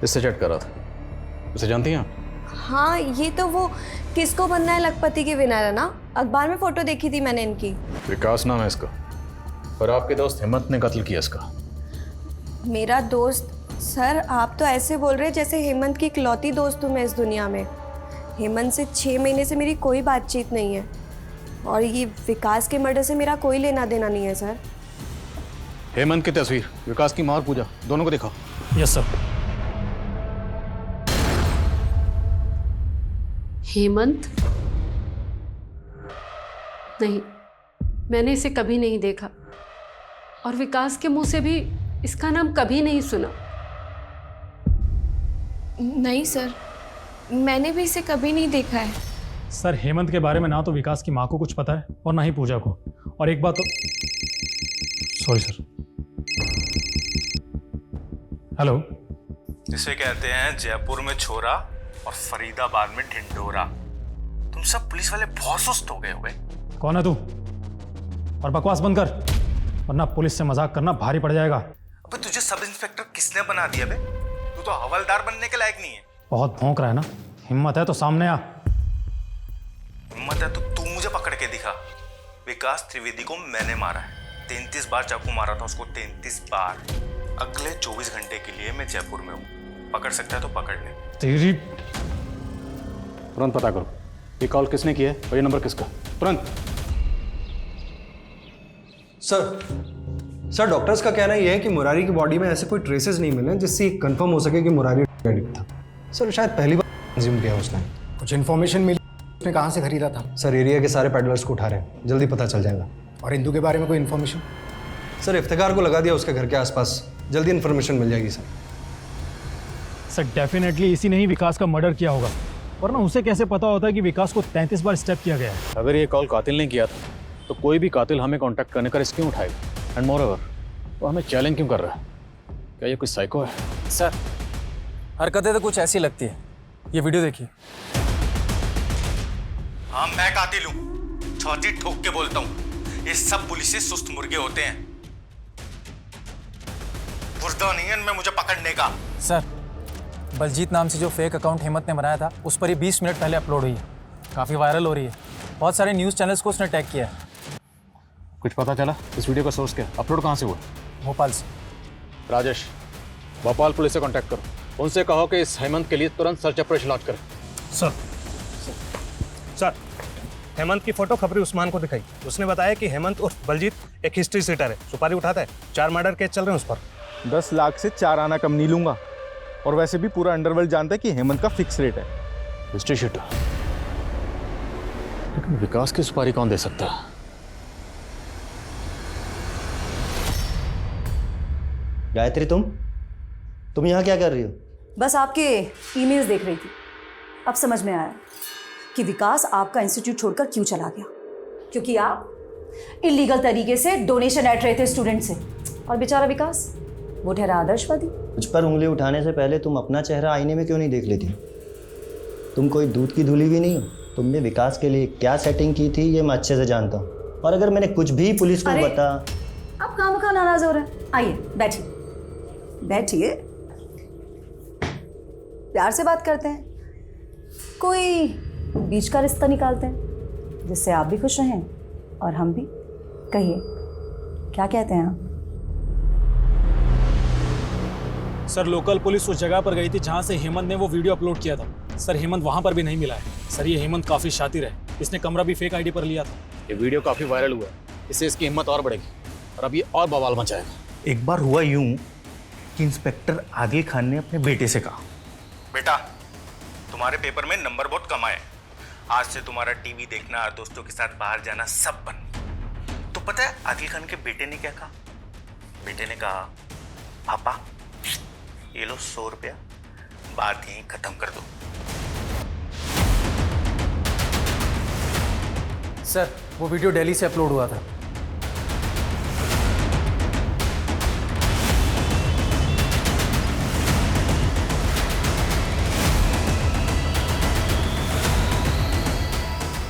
इससे चैट कर रहा था। उसे जानती हैं आप? हाँ, ये तो वो किसको बनना है लखपति के विनर है ना। अखबार में फ़ोटो देखी थी मैंने इनकी। विकास नाम है इसका, और आपके दोस्त हेमंत ने कत्ल किया इसका। मेरा दोस्त? सर, आप तो ऐसे बोल रहे हैं जैसे हेमंत की इकलौती दोस्त हूँ मैं इस दुनिया में। हेमंत से 6 महीने से मेरी कोई बातचीत नहीं है और ये विकास के मर्डर से मेरा कोई लेना देना नहीं है सर। हेमंत की तस्वीर, विकास की मां और पूजा, दोनों को दिखाओ। Yes sir. हेमंत? नहीं, मैंने इसे कभी नहीं देखा और विकास के मुंह से भी इसका नाम कभी नहीं सुना। नहीं सर, मैंने भी इसे कभी नहीं देखा है। सर, हेमंत के बारे में ना तो विकास की माँ को कुछ पता है और ना ही पूजा को। और एक बात तो, सॉरी सर। हेलो। इसे कहते हैं जयपुर में छोरा और फरीदाबाद में ढिंडोरा। तुम सब पुलिस वाले बहुत सुस्त हो गए हो। कौन है तू? और बकवास बंद कर, वरना पुलिस से मजाक करना भारी पड़ जाएगा। अबे तुझे सब इंस्पेक्टर किसने बना दिया बे? तू तो हवलदार बनने के लायक नहीं है। बहुत भौंक रहा है ना। हिम्मत है तो सामने आ। हिम्मत है तो तू मुझे पकड़ के दिखा। विकास त्रिवेदी को मैंने मारा है। 33 बार चाकू मारा था उसको, 33 बार। अगले 24 घंटे के लिए मैं जयपुर में हूँ। पकड़ सकता है तो पकड़ ले। तेरी। तुरंत पता करो ये कॉल किसने किया है और ये नंबर किसका, तुरंत। सर, डॉक्टर्स का कहना यह है कि मुरारी की बॉडी में ऐसे कोई ट्रेसेस नहीं मिले जिससे कंफर्म हो सके कि मुरारी एडिक्ट था। सर, शायद पहली बार कंज्यूम किया उसने। कुछ इन्फॉर्मेशन मिली उसने कहाँ से खरीदा था? सर, एरिया के सारे पेडलर्स को उठा रहे हैं, जल्दी पता चल जाएगा। और इंदू के बारे में कोई इन्फॉर्मेशन? सर, इफ्तिकार को लगा दिया उसके घर के आसपास, जल्दी इन्फॉर्मेशन मिल जाएगी सर। सर, डेफिनेटली इसी ने ही विकास का मर्डर किया होगा, वरना उसे कैसे पता होता है कि विकास को 33 बार स्टेप किया गया है। अगर ये कॉल कातिल ने किया था तो कोई भी कातिल हमें कांटेक्ट करने का रिस्क क्यों उठाएगा? एंड मोर ओवर वो हमें चैलेंज क्यों कर रहा है? क्या ये कोई साइको है? सर, हरकतें तो कुछ ऐसी लगती है ये वीडियो देखिए। हाँ, मैं कातिल हूँ, छौती ठोक के बोलता हूँ। ये सब पुलिस से सुस्त मुर्गे होते हैं। बुर्दा नहीं है इनमें मुझे पकड़ने का। सर, बलजीत नाम से जो फेक अकाउंट हेमंत ने बनाया था, उस पर ही 20 मिनट पहले अपलोड हुई है। काफ़ी वायरल हो रही है। बहुत सारे न्यूज़ चैनल्स को उसने टैग किया है। कुछ पता चला इस वीडियो का सोर्स क्या? अपलोड कहाँ से हुआ? भोपाल से। राजेश, भोपाल पुलिस से कांटेक्ट करो। उनसे कहो कि इस हेमंत के लिए तुरंत सर्च ऑपरेशन लॉन्च करें। सर, हेमंत की फोटो खबरी उस्मान को दिखाई। उसने बताया कि हेमंत उर्फ बलजीत एक हिस्ट्री सीटर है, सुपारी उठाता है। 4 मर्डर केस चल रहे हैं उस पर। 10 लाख से 4 आना कम नहीं लूंगा। और वैसे भी पूरा अंडरवर्ल्ड जानता है कि हेमंत का फिक्स रेट है। हिस्ट्री शीटर, लेकिन विकास की सुपारी कौन दे सकता है? गायत्री, तुम यहाँ क्या कर रही हो? बस आपके ईमेल्स देख रही थी। अब समझ में आया कि विकास आपका इंस्टीट्यूट छोड़कर क्यों चला गया। क्योंकि आप इलीगल तरीके से डोनेशन ऐड रहे थे स्टूडेंट से। और बेचारा विकास, वो ठहरा आदर्शवादी। मुझ पर उंगली उठाने से पहले तुम अपना चेहरा आईने में क्यों नहीं देख लेती? तुम कोई दूध की धूली भी नहीं हो। तुमने विकास के लिए क्या सेटिंग की थी ये मैं अच्छे से जानता हूँ। और अगर मैंने कुछ भी पुलिस को बता। आप खामखा नाराज हो रहे हैं। आइए बैठिए, बैठिए, प्यार से बात करते हैं। कोई बीच का रिश्ता निकालते हैं जिससे आप भी खुश रहें और हम भी। कहिए, क्या कहते हैं आप? सर, लोकल पुलिस उस जगह पर गई थी जहां से हेमंत ने वो वीडियो अपलोड किया था। सर, हेमंत वहां पर भी नहीं मिला है। सर, ये हेमंत काफी शातिर है। इसने कमरा भी फेक आईडी पर लिया था। ये वीडियो काफी वायरल हुआ है, इससे इसकी हिम्मत और बढ़ेगी और अब ये और बवाल मचाएगा। एक बार हुआ यूं कि इंस्पेक्टर आदिल खान ने अपने बेटे से कहा, बेटा तुम्हारे पेपर में नंबर बहुत कम आए, आज से तुम्हारा टीवी देखना, दोस्तों के साथ बाहर जाना सब बंद। तो पता है आदिल खान के बेटे ने क्या कहा? बेटे ने कहा, पापा ये लो 100 रुपया, बात यहीं खत्म कर दो। सर, वो वीडियो दिल्ली से अपलोड हुआ था।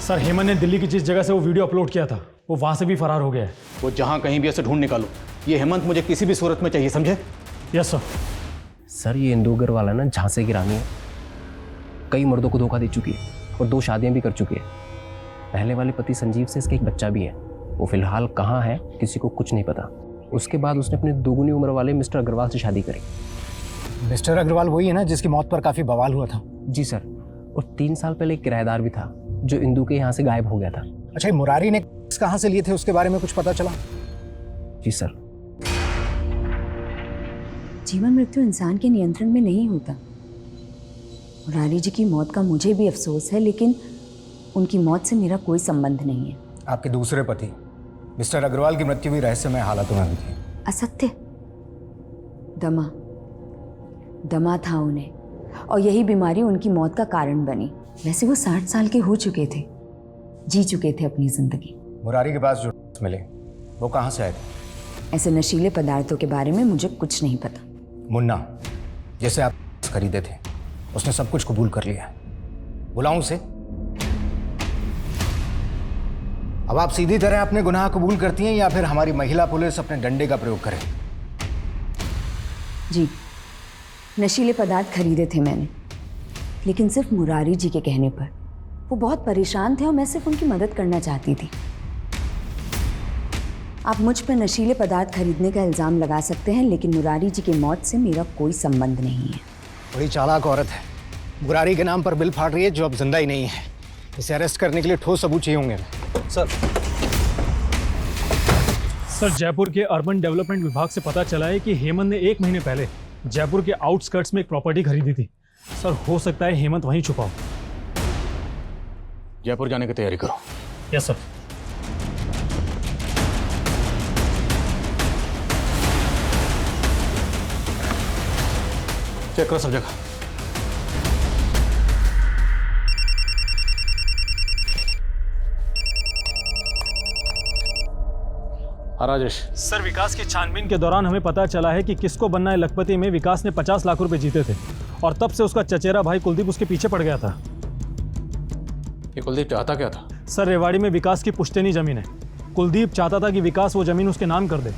सर, हेमंत ने दिल्ली की जिस जगह से वो वीडियो अपलोड किया था, वो वहां से भी फरार हो गया है। वो जहां कहीं भी ऐसे ढूंढ निकालो, ये हेमंत मुझे किसी भी सूरत में चाहिए, समझे? Yes sir. सर, ये इंदुगर वाला ना झांसे की रानी है। कई मर्दों को धोखा दे चुकी है और 2 शादियां भी कर चुकी है। पहले वाले पति संजीव से इसका एक बच्चा भी है। वो फिलहाल कहाँ है किसी को कुछ नहीं पता। उसके बाद उसने अपने दोगुनी उम्र वाले मिस्टर अग्रवाल से शादी करी। मिस्टर अग्रवाल वही है ना जिसकी मौत पर काफी बवाल हुआ था? जी सर। और 3 साल पहले एक किराएदार भी था जो इंदू के यहाँ से गायब हो गया था। अच्छा, मुरारी ने कहाँ से लिए थे उसके बारे में कुछ पता चला? जी सर। जीवन मृत्यु इंसान के नियंत्रण में नहीं होता। मुरारी जी की मौत का मुझे भी अफसोस है, लेकिन उनकी मौत से मेरा कोई संबंध नहीं है। आपके दूसरे पति मिस्टर अग्रवाल की मृत्यु भी रहस्यमय हालातों में हुई थी। असत्य। दमा था उन्हें, और यही बीमारी उनकी मौत का कारण बनी। वैसे वो 60 साल के हो चुके थे, जी चुके थे अपनी जिंदगी। मुरारी के पास जो मिले वो कहाँ से आए थे? ऐसे नशीले पदार्थों के बारे में मुझे कुछ नहीं पता। मुन्ना जैसे आप खरीदे थे, उसने सब कुछ कबूल कर लिया। बुलाऊं उसे? अब आप सीधी तरह अपने गुनाह कबूल करती हैं या फिर हमारी महिला पुलिस अपने डंडे का प्रयोग करे? जी, नशीले पदार्थ खरीदे थे मैंने, लेकिन सिर्फ मुरारी जी के कहने पर। वो बहुत परेशान थे और मैं सिर्फ उनकी मदद करना चाहती थी। आप मुझ पर नशीले पदार्थ खरीदने का इल्ज़ाम लगा सकते हैं, लेकिन मुरारी जी की मौत से मेरा कोई संबंध नहीं है। बड़ी चालाक औरत है। मुरारी के नाम पर बिल फाड़ रही है जो अब जिंदा ही नहीं है। इसे अरेस्ट करने के लिए ठोस सबूत चाहिए होंगे। सर, जयपुर के अर्बन डेवलपमेंट विभाग से पता चला है कि हेमंत ने 1 महीने पहले जयपुर के आउटस्कर्ट्स में एक प्रॉपर्टी खरीदी थी। सर, हो सकता है हेमंत वहीं छुपा हो। जयपुर जाने की तैयारी करो। Yes sir. चेक करो सब जगह। हाँ राजेश। सर, विकास की छानबीन के दौरान हमें पता चला है कि किसको बनना है लखपति में विकास ने 50 लाख रुपए जीते थे और तब से उसका चचेरा भाई कुलदीप उसके पीछे पड़ गया था। ये कुलदीप चाहता क्या था? सर, रेवाड़ी में विकास की पुश्तैनी जमीन है। कुलदीप चाहता था कि विकास वो जमीन उसके नाम कर दे।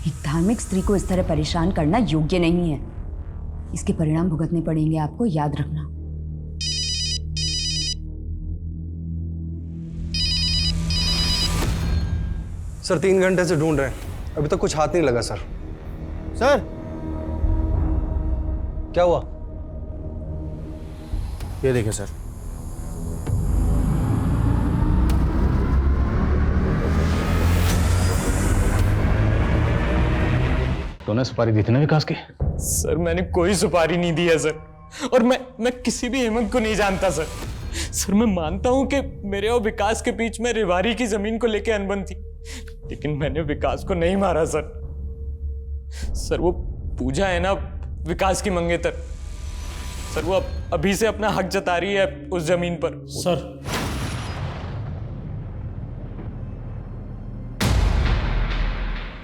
एक धार्मिक स्त्री को इस तरह परेशान करना योग्य नहीं है। इसके परिणाम भुगतने पड़ेंगे आपको, याद रखना। सर 3 घंटे से ढूंढ रहे हैं, अभी तक कुछ हाथ नहीं लगा सर। सर क्या हुआ? ये देखिए सर। तूने सुपारी दी थी ना विकास की? सर मैंने कोई सुपारी नहीं दी है सर, और मैं किसी भी हेमंत को नहीं जानता सर। सर मैं मानता हूं कि मेरे और विकास के बीच में रेवाड़ी की जमीन को लेकर अनबन थी, लेकिन मैंने विकास को नहीं मारा सर। सर वो पूजा है ना विकास की मंगेतर, सर वो अभी से अपना हक जता रही है उस जमीन पर।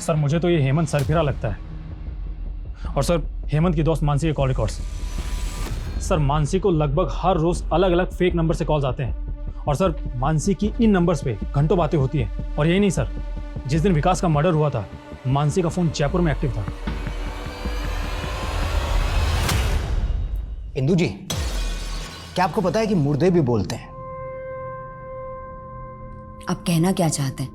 सर मुझे तो ये हेमंत सरफिरा लगता है। और सर, हेमंत की दोस्त मानसी के कॉल रिकॉर्ड्स। सर मानसी को लगभग हर रोज अलग अलग फेक नंबर से कॉल्स आते हैं, और सर मानसी की इन नंबर्स पे घंटों बातें होती हैं। और यही नहीं सर, जिस दिन विकास का मर्डर हुआ था, मानसी का फोन जयपुर में एक्टिव था। इंदु जी, क्या आपको पता है कि मुर्दे भी बोलते हैं? आप कहना क्या चाहते हैं?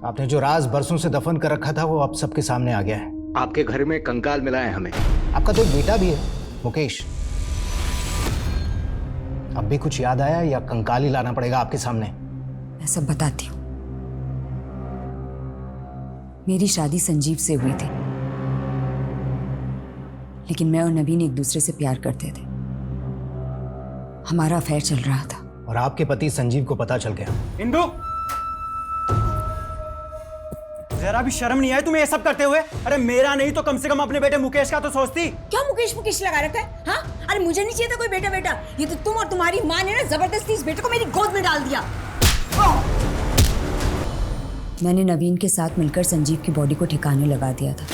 आपने जो राज बरसों से दफन कर रखा था, वो अब सबके सामने आ गया है। आपके घर में कंकाल मिला है हमें। आपका तो एक बेटा भी है, मुकेश। अब भी कुछ याद आया या कंकाल ही लाना पड़ेगा आपके सामने? मैं सब बताती हूँ। मेरी शादी संजीव से हुई थी, लेकिन मैं और नवीन एक दूसरे से प्यार करते थे। हमारा अफेयर चल रहा था, और आपके पति संजीव को पता चल गया। इंदु, जरा भी शर्म नहीं आई तुम्हें ये सब करते हुए? अरे मेरा नहीं तो कम से कम अपने बेटे मुकेश का तो सोचती। क्या मुकेश मुकेश लगा रखा है? हाँ, अरे मुझे नहीं चाहिए था कोई बेटा बेटा। ये तो तुम और तुम्हारी माँ ने ना जबरदस्ती इस बेटे को मेरी गोद में डाल दिया। मैंने नवीन के साथ मिलकर संजीव की बॉडी को ठिकाने लगा दिया था,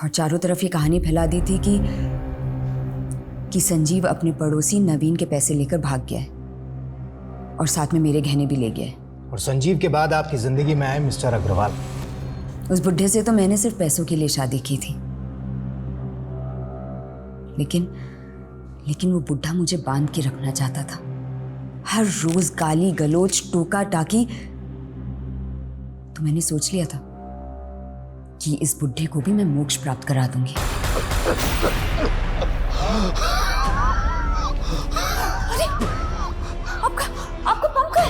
और चारों तरफ ये कहानी फैला दी थी कि संजीव अपने पड़ोसी नवीन के पैसे लेकर भाग गया है, और साथ में मेरे गहने भी ले गया है। और संजीव के बाद आपकी जिंदगी में आए मिस्टर अग्रवाल। उस बुढ़े से तो मैंने सिर्फ पैसों के लिए शादी की थी, लेकिन वो बुढ़ा मुझे बांध के रखना चाहता था। हर रोज गाली गलोच, टोका टाकी। तो मैंने सोच लिया था कि इस बुढ़े को भी मैं मोक्ष प्राप्त करा दूंगी। अरे आपका पंख है।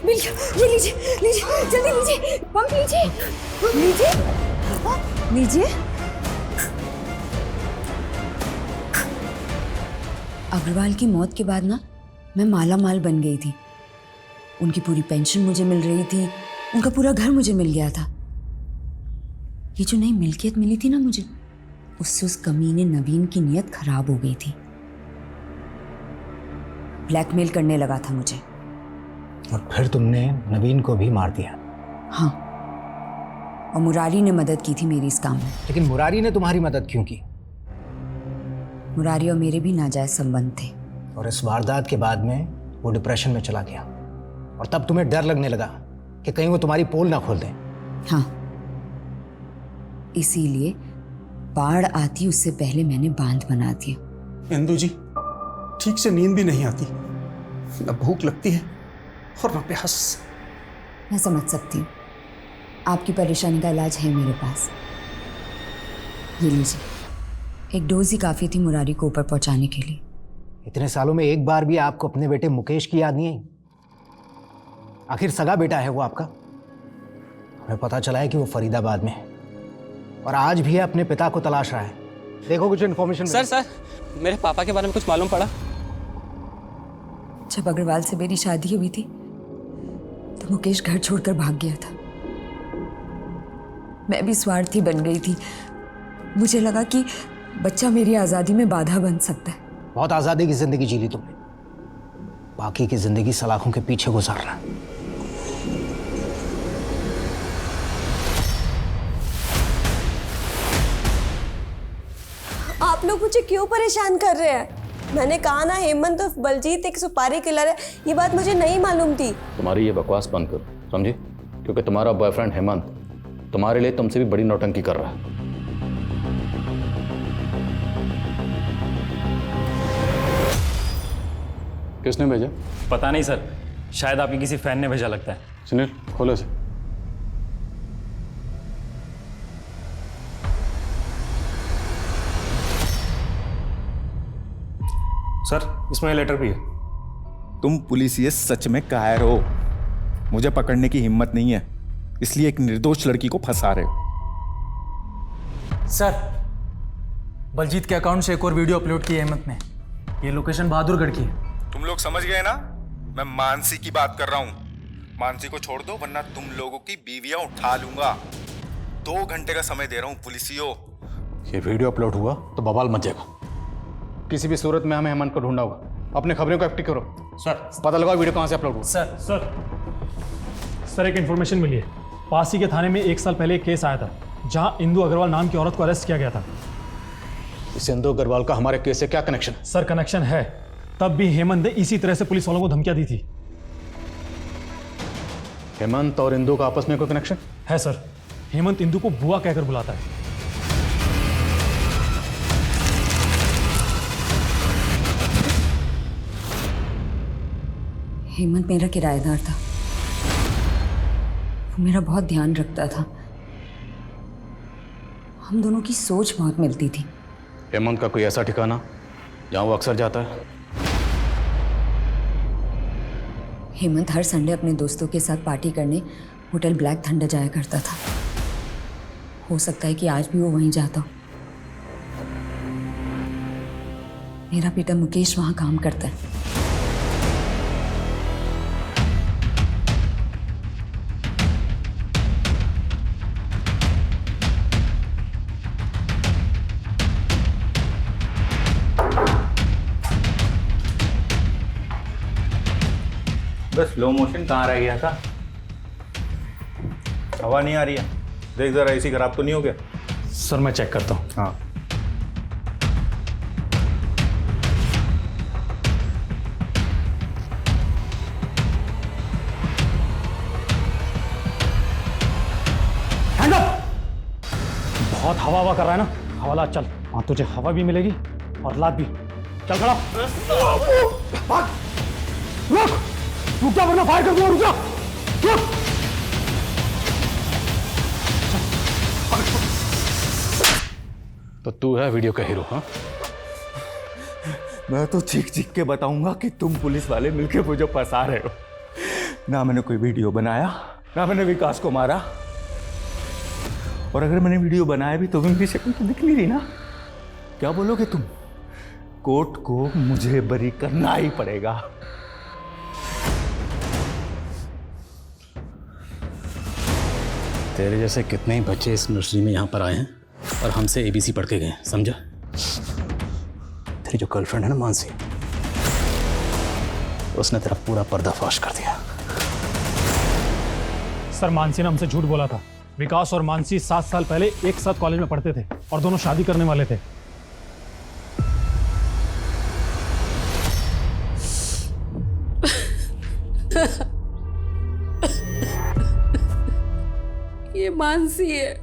मिल गया, ये लीजिए जल्दी लीजिए, पंप लीजिए। अग्रवाल की मौत के बाद ना मैं माला माल बन गई थी। उनकी पूरी पेंशन मुझे मिल रही थी, उनका पूरा घर मुझे मिल गया था। ये जो नई मिल्कियत मिली थी ना मुझे, उससे उस कमीने नवीन की नीयत खराब हो गई थी। ब्लैकमेल करने लगा था मुझे। और फिर तुमने नवीन को भी मार दिया? हाँ, और मुरारी ने मदद की थी मेरी इस काम में। लेकिन मुरारी ने तुम्हारी मदद क्यों की? मुरारी और मेरे भी नाजायज संबंध थे। और इस वारदात के बाद में वो डिप्रेशन में चला गया, और तब तुम्हें डर लगने लगा कि कहीं वो तुम्हारी पोल ना खोल दें। हाँ, इसीलिए बाढ़ आती उससे पहले मैंने बांध बना दिया। इंदु जी, ठीक से नींद भी नहीं आती, न भूख लगती है और न प्यास। मैं समझ सकती हूँ, आपकी परेशानी का इलाज है मेरे पास। ये लीजिए, एक डोज ही काफ़ी थी मुरारी को ऊपर पहुंचाने के लिए। इतने सालों में एक बार भी आपको अपने बेटे मुकेश की याद नहीं आई? आखिर सगा बेटा है वो आपका। हमें पता चला है कि वो फरीदाबाद में है, और आज भी अपने पिता को तलाश रहा है। देखो कुछ इन्फॉर्मेशन। सर मेरे पापा के बारे में कुछ मालूम पड़ा? जब अग्रवाल से मेरी शादी हुई थी तो मुकेश घर छोड़कर भाग गया था। मैं भी स्वार्थी बन गई थी। मुझे लगा कि बच्चा मेरी आज़ादी में बाधा बन सकता है। बहुत आज़ादी की जिंदगी जी ली तुमने, बाकी की जिंदगी सलाखों के पीछे गुजारना। आप लोग मुझे क्यों परेशान कर रहे हैं? मैंने कहा ना हेमंत और बलजीत एक सुपारी किलर है, ये बात मुझे नहीं मालूम थी। तुम्हारी ये बकवास बंद करो, समझे? क्योंकि तुम्हारा बॉयफ्रेंड हेमंत तुम्हारे लिए तुमसे भी बड़ी नौटंकी कर रहा है। किसने भेजा? पता नहीं सर, शायद आपके किसी फैन ने भेजा लगता है। सुनील, खोलो इसे। सर, इसमें लेटर भी है। तुम पुलिस ये सच में कायर हो। मुझे पकड़ने की हिम्मत नहीं है, इसलिए एक निर्दोष लड़की को फंसा रहे हो। सर, बलजीत के अकाउंट से एक और वीडियो अपलोड की है हेमंत ने। ये लोकेशन बहादुरगढ़ की है। तुम लोग समझ गए ना? मैं मानसी की बात कर रहा हूँ। मानसी को छोड़ दो वरना तुम लोगों की बीवियां उठा लूंगा। 2 घंटे का समय दे रहा हूँ पुलिसियों। ये वीडियो अपलोड हुआ तो बवाल मच जाएगा। किसी भी सूरत में हमें हेमंत को ढूंढना होगा। अपने खबरों को एक्टिव करो। सर, पता लगाओ वीडियो कहाँ से अपलोड हुआ। सर एक इन्फॉर्मेशन मिली है। पास ही के थाने में 1 साल पहले एक केस आया था जहां इंदु अग्रवाल नाम की औरत को अरेस्ट किया गया था। इस इंदु अग्रवाल का हमारे केस से क्या कनेक्शन? सर कनेक्शन है। तब भी हेमंत ने इसी तरह से पुलिस वालों को धमकियां दी थी। हेमंत और इंदु का आपस में कोई कनेक्शन है? सर, हेमंत इंदु को बुआ कहकर बुलाता है। हेमंत मेरा किराएदार था, वो मेरा बहुत ध्यान रखता था। हम दोनों की सोच बहुत मिलती थी। हेमंत का कोई ऐसा ठिकाना जहां वो अक्सर जाता है? हेमंत हर संडे अपने दोस्तों के साथ पार्टी करने होटल ब्लैक थंडर जाया करता था। हो सकता है कि आज भी वो वहीं जाता हो। मेरा बेटा मुकेश वहां काम करता है। बस स्लो मोशन कहाँ रह गया था? हवा नहीं आ रही है, देख जरा एसी खराब तो नहीं हो गया? सर मैं चेक करता हूँ। हाँ बहुत हवा कर रहा है ना, हवाला चल। वहां तुझे हवा भी मिलेगी और लात भी। चल खड़ा। भाग। रुक जा वरना फायर कर दूंगा। रुक जा। तो तू है वीडियो का हीरो? हाँ, मैं तो चीख चीख के बताऊंगा कि तुम पुलिस वाले मिलके मुझे फंसा रहे हो। ना मैंने कोई वीडियो बनाया, ना मैंने विकास को मारा। और अगर मैंने वीडियो बनाया भी तो भी मेरी शक्ल तो दिख नहीं रही ना। क्या बोलोगे तुम? कोर्ट को मुझे बरी करना ही पड़ेगा। तेरे जैसे कितने ही बच्चे इस नर्सरी में यहाँ पर आए हैं और हमसे ABC पढ़ के गए, समझा? तेरी जो गर्लफ्रेंड है ना मानसी, उसने तेरा पूरा पर्दाफाश कर दिया। सर मानसी ने हमसे झूठ बोला था। विकास और मानसी 7 साल पहले एक साथ कॉलेज में पढ़ते थे और दोनों शादी करने वाले थे। ये मानसी है।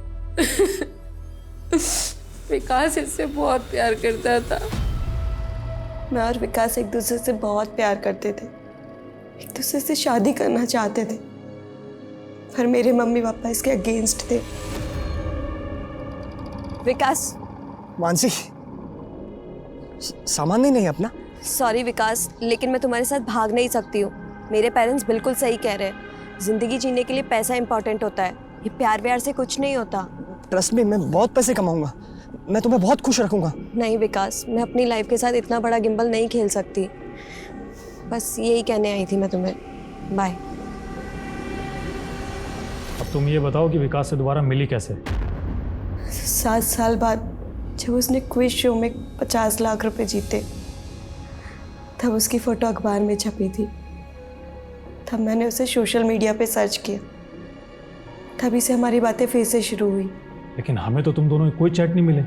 विकास इससे बहुत प्यार करता था। मैं और विकास एक दूसरे से बहुत प्यार करते थे, एक दूसरे से शादी करना चाहते थे, पर मेरे मम्मी पापा इसके अगेंस्ट थे। विकास। मानसी, सामान नहीं अपना? सॉरी विकास, लेकिन मैं तुम्हारे साथ भाग नहीं सकती हूँ। मेरे पेरेंट्स बिल्कुल सही कह रहे हैं। जिंदगी जीने के लिए पैसा इंपॉर्टेंट होता है, ये प्यार व्यार से कुछ नहीं होता। ट्रस्ट मी, मैं बहुत पैसे कमाऊंगा, मैं तुम्हें बहुत खुश रखूंगा। नहीं विकास, मैं अपनी लाइफ के साथ इतना बड़ा गिम्बल नहीं खेल सकती। बस यही कहने आई थी मैं तुम्हें। बाय। अब तुम ये बताओ कि विकास से दोबारा मिली कैसे? 7 साल बाद जब उसने क्विज शो में 50 लाख रुपए जीते, तब उसकी फ़ोटो अखबार में छपी थी। तब मैंने उसे सोशल मीडिया पे सर्च किया, तभी से हमारी बातें फिर से शुरू हुई। लेकिन हमें तो तुम दोनों के कोई चैट नहीं मिले।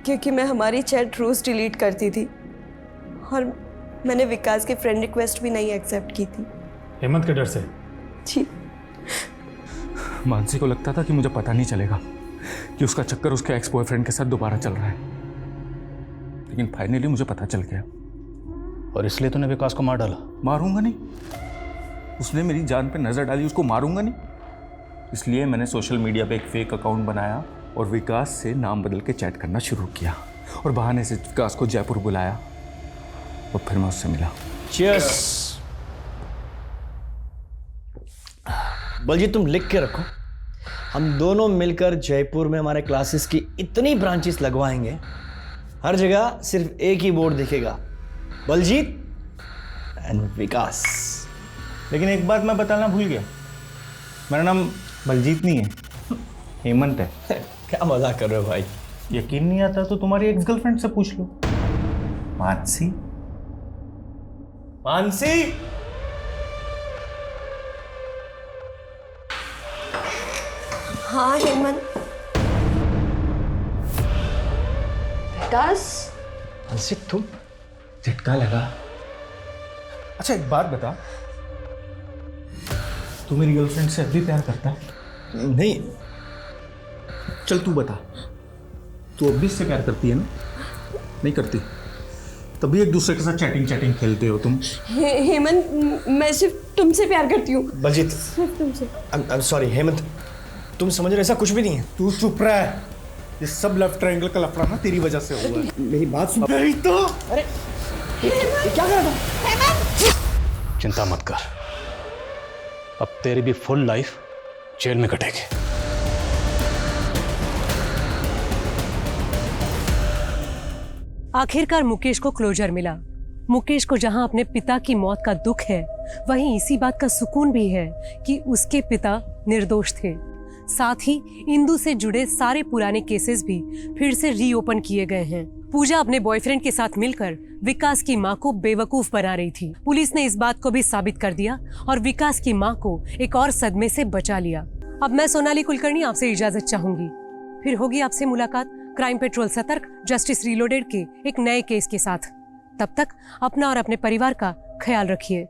क्योंकि मैं हमारी चैट रोज़ डिलीट करती थी और मैंने विकास की फ्रेंड रिक्वेस्ट भी नहीं एक्सेप्ट की थी। हेमंत के डर से? जी। मानसी को लगता था कि मुझे पता नहीं चलेगा कि उसका चक्कर उसके एक्स बॉयफ्रेंड के साथ दोबारा चल रहा है, लेकिन फाइनली मुझे पता चल गया। और इसलिए तूने विकास को मार डाला? मारूंगा नहीं, उसने मेरी जान पे नजर डाली, उसको मारूंगा नहीं। इसलिए मैंने सोशल मीडिया पे एक फेक अकाउंट बनाया और विकास से नाम बदल के चैट करना शुरू किया और बहाने से विकास को जयपुर बुलाया और फिर मैं उससे मिला। चीयर्स। बलजीत तुम लिख के रखो, हम दोनों मिलकर जयपुर में हमारे क्लासेस की इतनी ब्रांचेस लगवाएंगे, हर जगह सिर्फ एक ही बोर्ड दिखेगा, बलजीत एंड विकास। लेकिन एक बात मैं बताना भूल गया, मेरा नाम बलजीत नहीं है, हेमंत है। क्या मजाक कर रहे हो भाई? यकीन नहीं आता तो तुम्हारी एक्स गर्लफ्रेंड से पूछ लो, मानसी। मानसी, हाँ हेमंत। विकास, मानसी तुम? झटका लगा। अच्छा एक बात बता, तू मेरी गर्लफ्रेंड से अभी प्यार करता है? नहीं। चल तू बता, तू अभी इससे प्यार करती है ना? नहीं करती? तभी एक दूसरे के साथ चैटिंग खेलते हो तुम। हेमंत, मैं सिर्फ तुमसे प्यार करती हूँ। बलजीत, सिर्फ तुमसे। आई एम सॉरी हेमंत, तुम समझ रहे, ऐसा कुछ भी नहीं है। तू चुप रह, ये सब लेफ्ट ट्रायंगल का लफड़ा ना तेरी वजह से हुआ है। मेरी बात सुन। नहीं तो अरे ये क्या कर रहा था? चिंता मत कर, अब तेरी भी फुल लाइफ जेल में कटेगी। आखिरकार मुकेश को क्लोजर मिला। मुकेश को जहां अपने पिता की मौत का दुख है, वहीं इसी बात का सुकून भी है कि उसके पिता निर्दोष थे। साथ ही इंदु से जुड़े सारे पुराने केसेस भी फिर से रीओपन किए गए हैं। पूजा अपने बॉयफ्रेंड के साथ मिलकर विकास की मां को बेवकूफ बना रही थी। पुलिस ने इस बात को भी साबित कर दिया और विकास की मां को एक और सदमे से बचा लिया। अब मैं सोनाली कुलकर्णी आपसे इजाजत चाहूंगी, फिर होगी आपसे मुलाकात क्राइम पेट्रोल सतर्क जस्टिस रीलोडेड के एक नए केस के साथ। तब तक अपना और अपने परिवार का ख्याल रखिए।